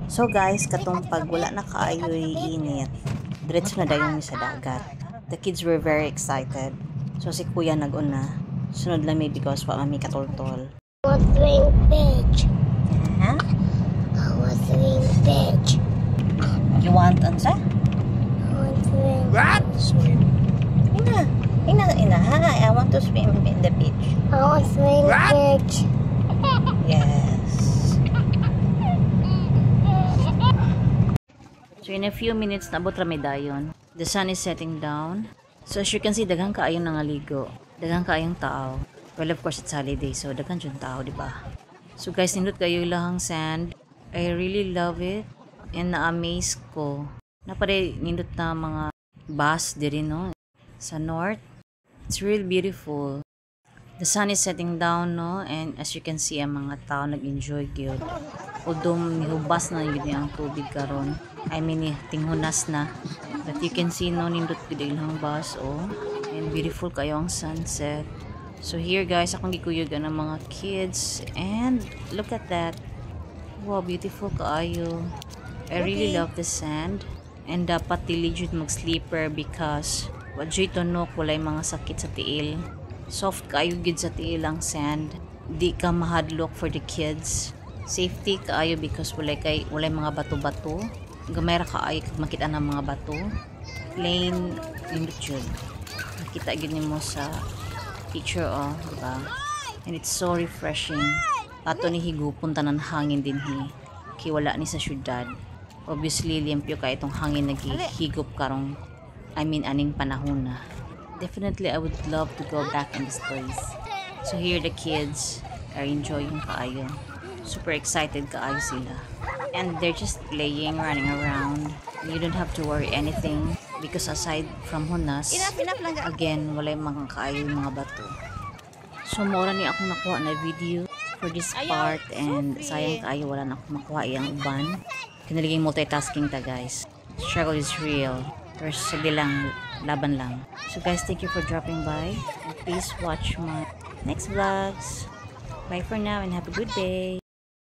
So guys, katong pag wala na kaayoy init, diretso na dayon mi sa dagat. The kids were very excited. So si kuya nag-una. Sunod lang mi because wa mami katultol. I was doing beach. Huh? I was doing beach. You want unsa? I was doing Swim. Ina, hi, I want to swim in the beach. I was doing beach. Yes. So in a few minutes, nabot rami dayon. The sun is setting down. So as you can see, daghang kaayong nangaligo. Daghang kaayong tao. Well, of course, it's holiday, so daghang dyan tao, di ba? So guys, nindot kayo lahang sand. I really love it. And na-amaze ko. Napare nindot na mga bus diri, no? Sa north. It's really beautiful. The sun is setting down, no? And as you can see, ang mga tao nag-enjoy gyud. Although mihubas na yun ang tubig karon. I mean, tinghunas na. But you can see, no, nindot gyud ilang bus, oh. And beautiful kayo ang sunset. So here guys, akong gikuyugan ng mga kids. And look at that. Wow, beautiful kaayo. I really love the sand. And dapat dili jud mag-sleeper because wadyo'y tunok, walay mga sakit sa tiil. Soft kaayo gid sa tiil ang sand. Di ka mahadlok for the kids. Safety kaayo because walay mga bato-bato. Gamay ra kaayo kag makita ng mga bato. Plain nindot jud. Nakita gid nimo sa picture, oh, diba? And it's so refreshing. Ato ni higupon tanan hangin dinhi. Kay wala ni sa syudad. Obviously limpyo ka itong hangin naghihigop karong aning panahon na. Definitely I would love to go back in this place. So here the kids are enjoying kaayo. Super excited kaayo sila. And they're just playing, running around. You don't have to worry anything because aside from hunas, again, walay mga kaayo mga bato. So mora ni akong nakuha na video for this part and sayang kaayo wala na akong makuha iyang uban. Kinaliging multitasking ta guys. Struggle is real. Pero sige lang, laban lang. So guys, thank you for dropping by. And please watch my next vlogs. Bye for now and have a good day.